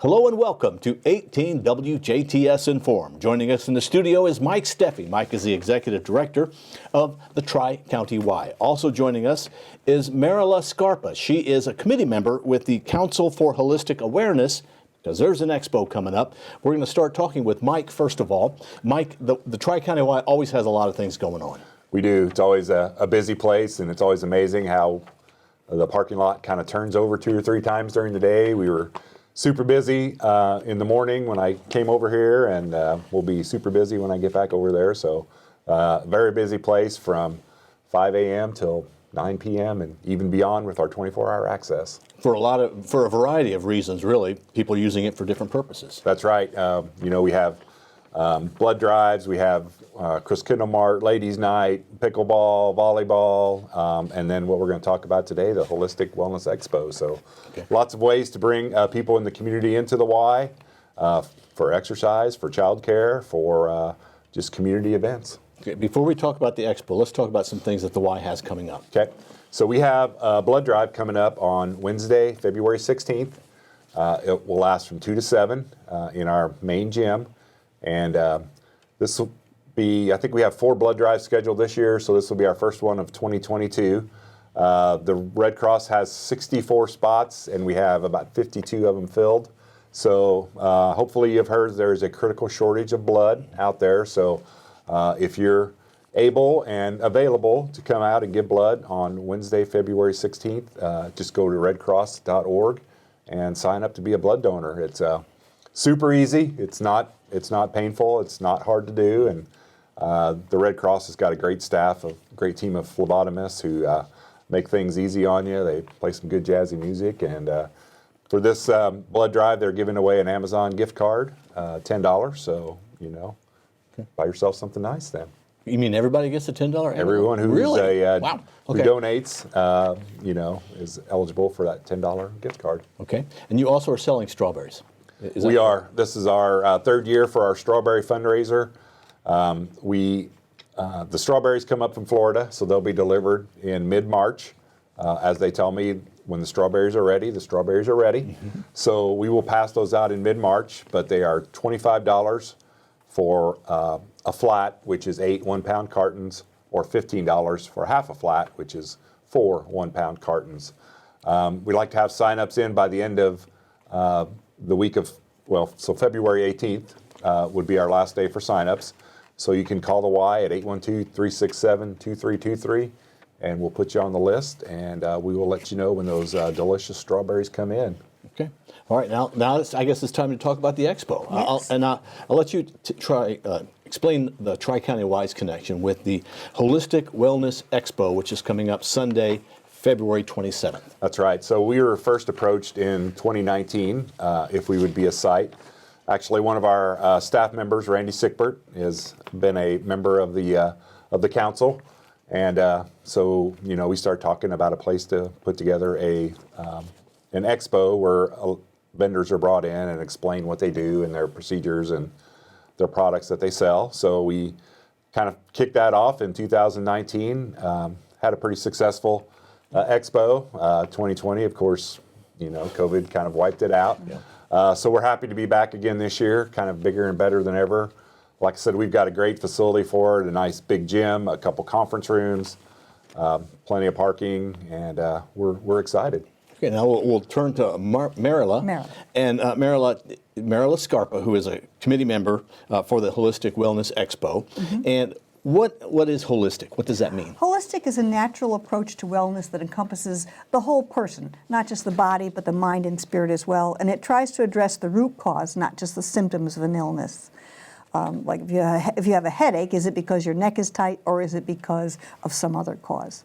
Hello and welcome to 18 WJTS in.form. Joining us in the studio is Mike Steffe. Mike is the Executive Director of the Tri-County Y. Also joining us is Maryla Scarpa. She is a committee member with the Council for Holistic Awareness, because there's an expo coming up. We're going to start talking with Mike first of all. Mike, the Tri-County Y always has a lot of things going on. We do. It's always a busy place, and it's always amazing how the parking lot kind of turns over 2 or 3 times during the day. We were super busy in the morning when I came over here, and we'll be super busy when I get back over there. So very busy place from 5 a.m. till 9 p.m. and even beyond with our 24-hour access. For a variety of reasons, really. People using it for different purposes. That's right. We have blood drives, we have Chris Kindle Mart, Ladies Night, pickleball, volleyball, and then what we're going to talk about today, the Holistic Wellness Expo. So lots of ways to bring people in the community into the Y for exercise, for childcare, for just community events. Okay, before we talk about the expo, let's talk about some things that the Y has coming up. Okay, so we have a blood drive coming up on Wednesday, February 16th. It will last from 2 to 7 in our main gym. And this will be, I think we have 4 blood drives scheduled this year, so this will be our first one of 2022. The Red Cross has 64 spots, and we have about 52 of them filled. So hopefully you've heard there's a critical shortage of blood out there. So if you're able and available to come out and give blood on Wednesday, February 16th, just go to redcross.org and sign up to be a blood donor. It's super easy. It's not painful. It's not hard to do. And the Red Cross has got a great staff, a great team of phlebotomists who make things easy on you. They play some good jazzy music. And for this blood drive, they're giving away an Amazon gift card, $10. So, buy yourself something nice then. You mean everybody gets a $10? Everyone who's really? Wow. Okay. Who donates, is eligible for that $10 gift card. Okay. And you also are selling strawberries. We are. This is our 3rd year for our strawberry fundraiser. The strawberries come up from Florida, so they'll be delivered in mid-March. As they tell me, when the strawberries are ready, the strawberries are ready. Mm-hmm. So we will pass those out in mid-March, but they are $25 for a flat, which is 8 one-pound cartons, or $15 for half a flat, which is 4 one-pound cartons. We'd like to have sign-ups in by the end of the week of, so February 18th would be our last day for signups. So you can call the Y at 812-367-2323, and we'll put you on the list, and we will let you know when those delicious strawberries come in. Okay. All right. Now I guess it's time to talk about the expo. Yes. I'll let you explain the Tri-County Y's connection with the Holistic Wellness Expo, which is coming up Sunday, February 27th. That's right. So we were first approached in 2019 if we would be a site. Actually, one of our staff members, Randy Sickbert, has been a member of the council, and so we started talking about a place to put together an expo where vendors are brought in and explain what they do and their procedures and their products that they sell. So we kind of kicked that off in 2019. Had a pretty successful expo. 2020, of course, COVID kind of wiped it out. Yeah. So we're happy to be back again this year, kind of bigger and better than ever. Like I said, we've got a great facility for it, a nice big gym, a couple conference rooms, plenty of parking, and we're excited. Okay, now we'll turn to Maryla. And Maryla Scarpa, who is a committee member for the Holistic Wellness Expo. Mm-hmm. And what is holistic? What does that mean? Holistic is a natural approach to wellness that encompasses the whole person, not just the body, but the mind and spirit as well. And it tries to address the root cause, not just the symptoms of an illness. Like if you have a headache, is it because your neck is tight, or is it because of some other cause?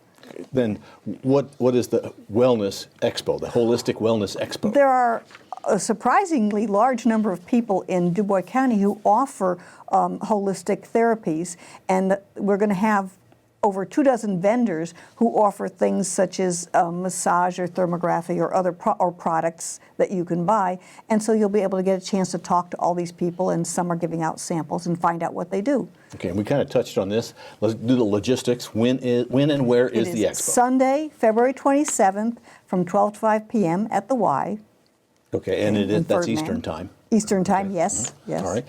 Then what is the Wellness Expo, the Holistic Wellness Expo? There are a surprisingly large number of people in Dubois County who offer holistic therapies, and we're going to have over 24 vendors who offer things such as massage or thermography or other products that you can buy, and so you'll be able to get a chance to talk to all these people, and some are giving out samples and find out what they do. Okay, and we kind of touched on this. Let's do the logistics. When and where is the expo? Sunday, February 27th from 12 to 5 p.m. at the Y. Okay, and that's Eastern time. Eastern time, yes, yes. All right.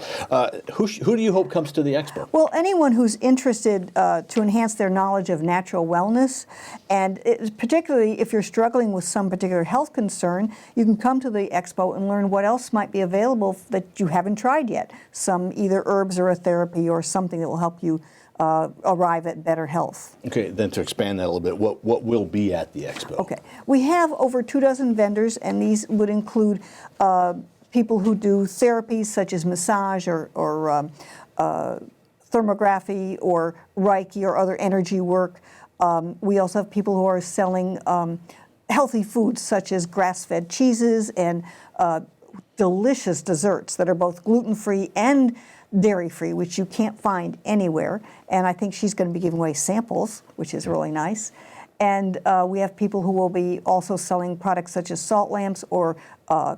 Who do you hope comes to the expo? Well, anyone who's interested to enhance their knowledge of natural wellness, and particularly if you're struggling with some particular health concern, you can come to the expo and learn what else might be available that you haven't tried yet. Some either herbs or a therapy or something that will help you arrive at better health. Okay, then to expand that a little bit, what will be at the expo? Okay, we have over 24 vendors, and these would include people who do therapies such as massage or thermography or Reiki or other energy work. We also have people who are selling healthy foods such as grass-fed cheeses and delicious desserts that are both gluten-free and dairy-free, which you can't find anywhere. And I think she's going to be giving away samples, which is really nice. And we have people who will be also selling products such as salt lamps or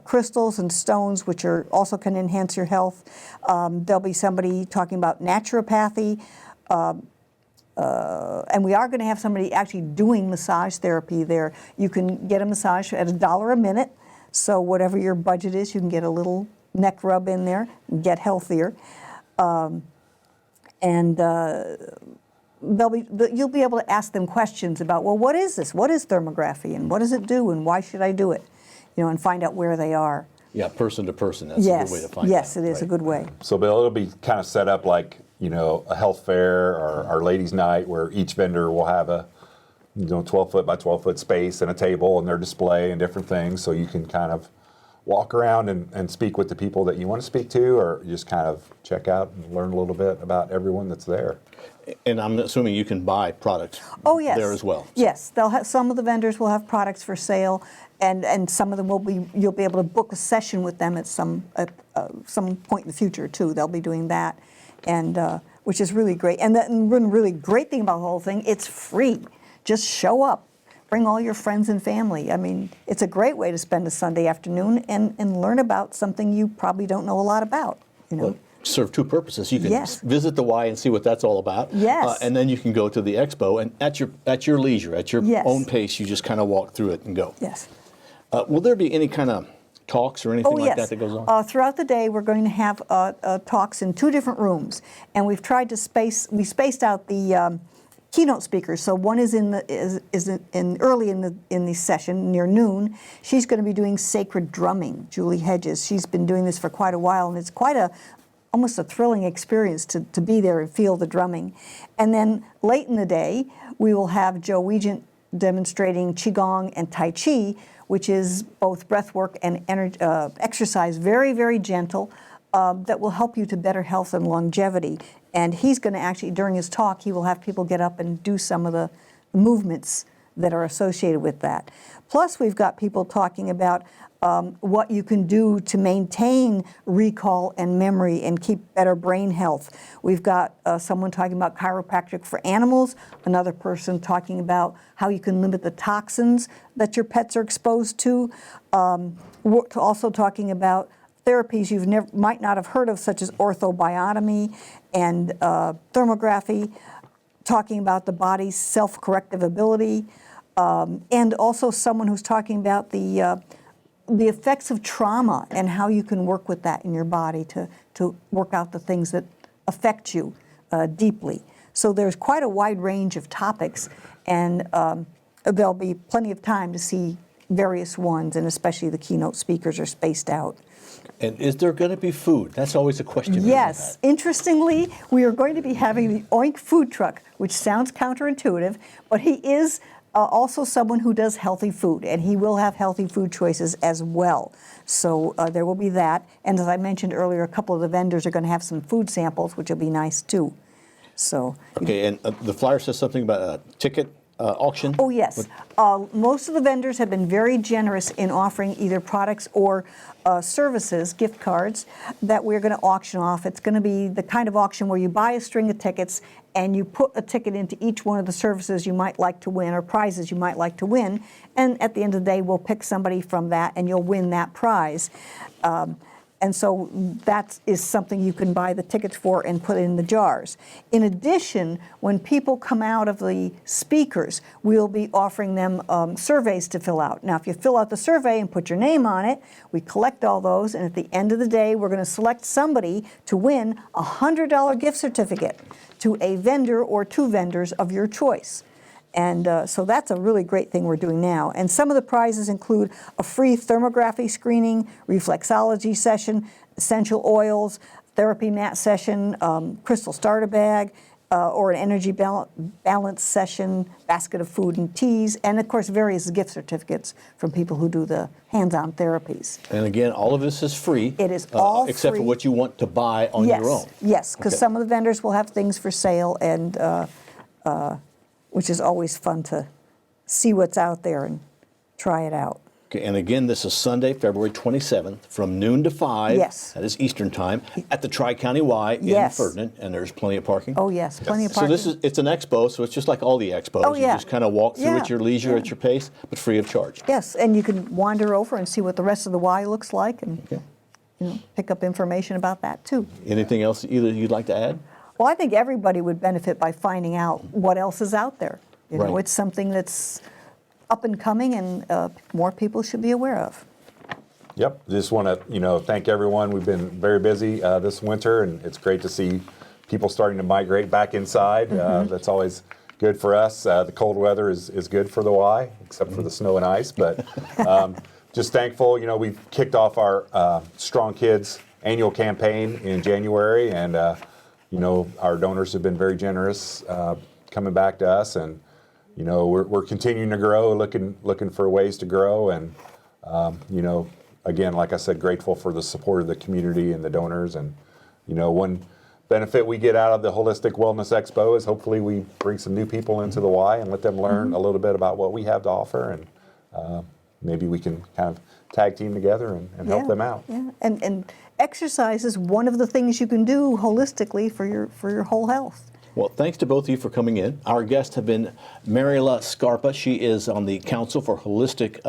crystals and stones, which are also can enhance your health. There'll be somebody talking about naturopathy. And we are going to have somebody actually doing massage therapy there. You can get a massage at $1 a minute. So whatever your budget is, you can get a little neck rub in there and get healthier. You'll be able to ask them questions about, well, what is this? What is thermography? And what does it do? And why should I do it? You know, and find out where they are. Yeah, person to person. That's a good way to find out. Yes, it is a good way. So, Bill, it'll be kind of set up like, you know, a health fair or our ladies' night where each vendor will have a, 12-foot by 12-foot space and a table and their display and different things, so you can kind of walk around and speak with the people that you want to speak to, or just kind of check out and learn a little bit about everyone that's there. And I'm assuming you can buy products there as well. Yes, they'll have, some of the vendors will have products for sale, and some of them will be, you'll be able to book a session with them at some point in the future too. They'll be doing that, and which is really great. And the really great thing about the whole thing, it's free. Just show up. Bring all your friends and family. I mean, it's a great way to spend a Sunday afternoon and learn about something you probably don't know a lot about. You know, well, serve two purposes. You can visit the Y and see what that's all about. Yes. And then you can go to the expo, and at your leisure, at your own pace, you just kind of walk through it and go. Yes. Will there be any kind of talks or anything like that goes on? Throughout the day, we're going to have talks in 2 different rooms, and we've tried to spaced out the keynote speakers. So one is early in the session near noon. She's going to be doing sacred drumming. Julie Hedges. She's been doing this for quite a while, and it's quite almost a thrilling experience to be there and feel the drumming. And then late in the day, we will have Joe Wiegand demonstrating Qigong and Tai Chi, which is both breath work and exercise, very, very gentle, that will help you to better health and longevity. And he's going to actually, during his talk, he will have people get up and do some of the movements that are associated with that. Plus, we've got people talking about what you can do to maintain recall and memory and keep better brain health. We've got someone talking about chiropractic for animals, another person talking about how you can limit the toxins that your pets are exposed to. We're also talking about therapies you might not have heard of, such as orthobiotomy and thermography, talking about the body's self-corrective ability, and also someone who's talking about the effects of trauma and how you can work with that in your body to work out the things that affect you deeply. So there's quite a wide range of topics, and there'll be plenty of time to see various ones, and especially the keynote speakers are spaced out. And is there going to be food? That's always a question. Yes. Interestingly, we are going to be having the Oink food truck, which sounds counterintuitive, but he is also someone who does healthy food, and he will have healthy food choices as well. So there will be that. And as I mentioned earlier, a couple of the vendors are going to have some food samples, which will be nice too. So. Okay, and the flyer says something about a ticket auction? Oh, yes. Most of the vendors have been very generous in offering either products or services, gift cards, that we're going to auction off. It's going to be the kind of auction where you buy a string of tickets and you put a ticket into each one of the services you might like to win or prizes you might like to win. And at the end of the day, we'll pick somebody from that and you'll win that prize. And so that is something you can buy the tickets for and put in the jars. In addition, when people come out of the speakers, we'll be offering them surveys to fill out. Now, if you fill out the survey and put your name on it, we collect all those, and at the end of the day, we're going to select somebody to win a $100 gift certificate to a vendor or 2 vendors of your choice. And so that's a really great thing we're doing now. And some of the prizes include a free thermography screening, reflexology session, essential oils, therapy mat session, crystal starter bag, or an energy balance session, basket of food and teas, and of course various gift certificates from people who do the hands-on therapies. And again, all of this is free. It is all except free. for what you want to buy on your own. Yes, because Okay. some of the vendors will have things for sale, and which is always fun to see what's out there and try it out. Okay, and again, this is Sunday, February 27th, from noon to 5. Yes. That is Eastern Time, at the Tri-County Y in Yes. Ferdinand, and there's plenty of parking. Oh yes, plenty of So parking. it's an expo, so it's just like all the expos. Oh, yeah. You just kind of walk through Yeah, at your leisure, yeah. at your pace, but free of charge. Yes, and you can wander over and see what the rest of the Y looks like, and Okay. pick up information about that too. Anything else either you'd like to add? Well, I think everybody would benefit by finding out what else is out there. You know, Right. it's something that's up and coming, and more people should be aware of. Yep. Just want to, thank everyone. We've been very busy this winter, and it's great to see people starting to migrate back inside. That's always good for us. The cold weather is good for the Y, except for the snow and ice. But just thankful. We've kicked off our Strong Kids annual campaign in January, and our donors have been very generous coming back to us, and we're continuing to grow, looking for ways to grow, and again, like I said, grateful for the support of the community and the donors. And one benefit we get out of the Holistic Wellness Expo is hopefully we bring some new people into the Y and let them learn a little bit about what we have to offer, and maybe we can kind of tag team together and help them out. Yeah, and exercise is one of the things you can do holistically for your whole health. Well, thanks to both of you for coming in. Our guests have been Maryla Scarpa. She is on the Council for Holistic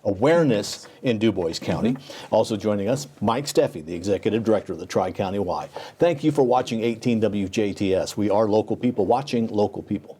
Awareness in Du Bois County. Also joining us, Mike Steffe, the Executive Director of the Tri-County Y. Thank you for watching 18 WJTS. We are local people watching local people.